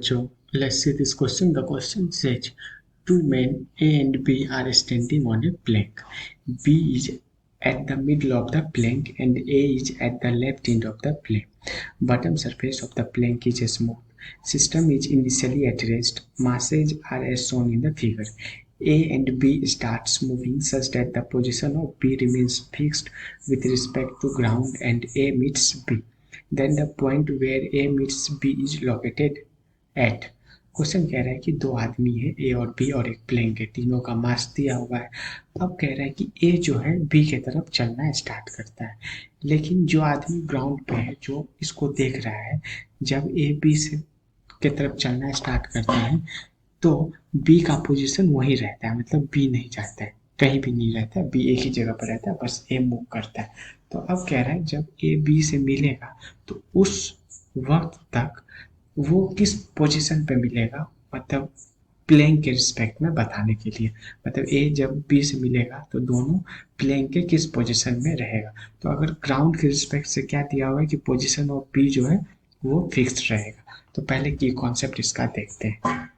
So let's see this question. The question says two men A and B are standing on a plank. B is at the middle of the plank and A is at the left end of the plank. Bottom surface of the plank is smooth. System is initially at rest. Masses are as shown in the figure. A and B starts moving such that the position of B remains fixed with respect to ground and A meets B. Then the point where A meets B is located at. Question कह रहा है कि दो आदमी है ए और B और एक प्लेन है, तीनों का मास दिया हुआ है। अब कह रहा है कि ए जो है बी की तरफ चलना स्टार्ट करता है, लेकिन जो आदमी ग्राउंड पे है जो इसको देख रहा है, जब ए बी से की तरफ चलना स्टार्ट करता है तो बी का पोजीशन वही रहता है, मतलब बी नहीं जाता है, कहीं भी नहीं रहता है, बी एक ही जगह पर रहता है, बस ए मूव करता है। तो अब कह रहा है जब ए बी से मिलेगा तो उस वक्त तक वो किस पोजीशन पे मिलेगा, मतलब प्लेन के रिस्पेक्ट में बताने के लिए, मतलब ए जब बी से मिलेगा तो दोनों प्लेन के किस पोजीशन में रहेगा। तो अगर ग्राउंड के रिस्पेक्ट से क्या दिया हुआ है कि पोजीशन ऑफ बी जो है वो फिक्स्ड रहेगा। तो पहले की कॉन्सेप्ट इसका देखते हैं।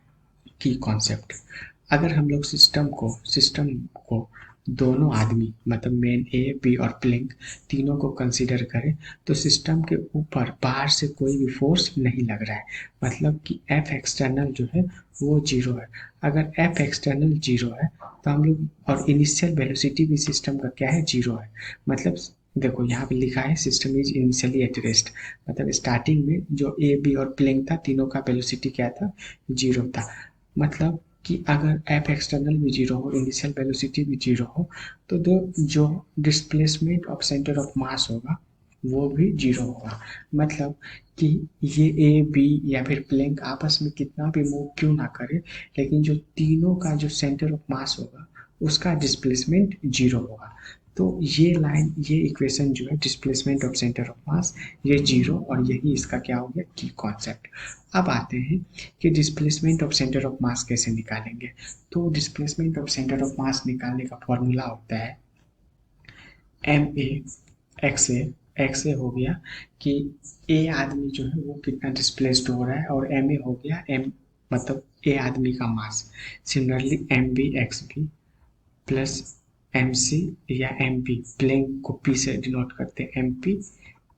की कॉन्सेप्ट, अगर हम लोग सिस्टम को दोनों आदमी मतलब मेन ए बी और प्लिंक तीनों को कंसीडर करें तो सिस्टम के ऊपर बाहर से कोई भी फोर्स नहीं लग रहा है, मतलब कि एफ एक्सटर्नल जो है वो जीरो है। अगर एफ एक्सटर्नल जीरो है तो हम लोग, और इनिशियल वेलोसिटी भी सिस्टम का क्या है, जीरो है। मतलब देखो यहाँ पे लिखा है system is initially at rest, मतलब स्टार्टिंग में जो ए बी और प्लिंक था तीनों का वेलोसिटी क्या था, जीरो था। मतलब कि अगर एफ एक्सटर्नल भी जीरो हो, इनिशियल वेलोसिटी भी जीरो हो, तो जो displacement of centre of mass होगा वो भी जीरो होगा। मतलब कि ये ए बी या फिर प्लैंक आपस में कितना भी मूव क्यों ना करे, लेकिन जो तीनों का जो सेंटर ऑफ मास होगा उसका डिस्प्लेसमेंट जीरो होगा। तो ये लाइन, ये इक्वेशन जो है displacement of centre of mass, ये जीरो, और यही इसका क्या हो गया, की कॉन्सेप्ट। अब आते हैं कि displacement of centre of mass कैसे निकालेंगे। तो displacement of centre of mass निकालने का फॉर्मूला होता है एम ए एक्स ए हो गया कि ए आदमी जो है वो कितना डिस्प्लेस्ड हो रहा है, और एम ए हो गया एम, मतलब ए आदमी का mass. Similarly M B X B plus M C या एम पी, प्लेन को पी से डिनोट करते हैं, M P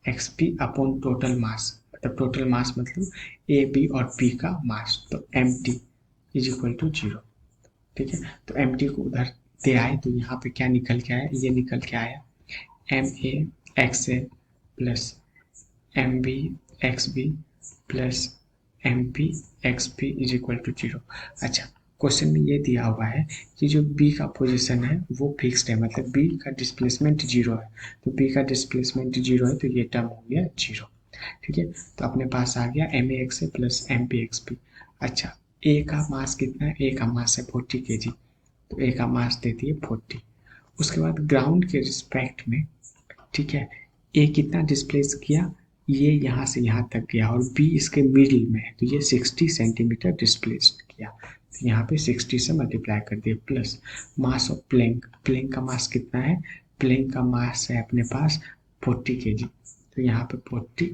X P upon total mass, मतलब टोटल मास मतलब ए बी और पी का मास, तो M T is equal to zero. ठीक है, तो एम टी को उधर दे आए तो यहाँ पे क्या निकल के आया, ये निकल के आया M A X A plus M B X B plus M P X P is equal to zero. अच्छा, क्वेश्चन में ये दिया हुआ है कि जो बी का पोजीशन है वो फिक्स्ड है, मतलब बी का डिस्प्लेसमेंट जीरो है, तो बी का डिस्प्लेसमेंट जीरो है तो ये टर्म हो गया जीरो। ठीक है, तो अपने पास आ गया M A X A plus M P X P. अच्छा, ए का मास कितना है, ए का मास है 40 kg, तो ए का मास दे दिए 40। उसके बाद ग्राउंड के रिस्पेक्ट में, ठीक है, ए कितना डिस्प्लेस किया, ये यहाँ से यहाँ तक गया और बी इसके मिडिल में है तो ये 60 सेंटीमीटर डिस्प्लेस किया, तो यहाँ पे 60 से मल्टीप्लाई कर दिया, plus mass of plank, plank का मास कितना है, प्लैंक का मास है अपने पास 40 kg, तो यहाँ पे 40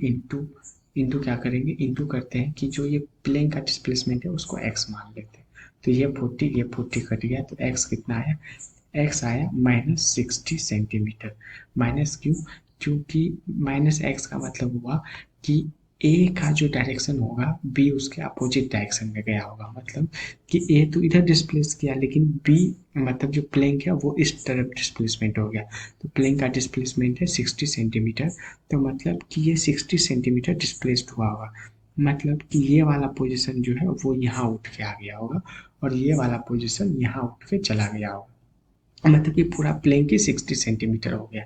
इंटू क्या करेंगे, इंटू करते हैं कि जो ये प्लैंक का डिस्प्लेसमेंट है उसको x मान लेते हैं, तो ये 40 कट गया, तो x कितना आया, x आया -60 सेंटीमीटर। माइनस क्यों, क्योंकि माइनस एक्स का मतलब हुआ कि ए का जो डायरेक्शन होगा बी उसके अपोजिट डायरेक्शन में गया होगा, मतलब कि ए तो इधर डिस्प्लेस किया लेकिन बी मतलब जो प्लेन है वो इस तरफ डिस्प्लेसमेंट हो गया, तो प्लेन का डिस्प्लेसमेंट है 60 सेंटीमीटर, तो मतलब कि ये 60 सेंटीमीटर डिस्प्लेस्ड हुआ होगा, मतलब कि ये वाला पोजीशन जो है वो यहाँ उठ के आ गया होगा और ये वाला पोजीशन यहाँ उठ के चला गया होगा, मतलब कि पूरा प्लेन की 60 सेंटीमीटर हो गया।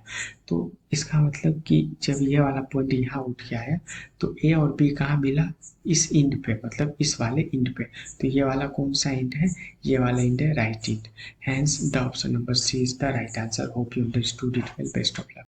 तो इसका मतलब कि जब ये वाला पॉइंट यहाँ उठ के आया तो ए और बी कहाँ मिला, इस इंड पे, मतलब इस वाले इंड पे, तो ये वाला कौन सा इंड है, ये वाला इंड है right end. Hence the option number C is the right answer. Hope you understood it well. Best of luck.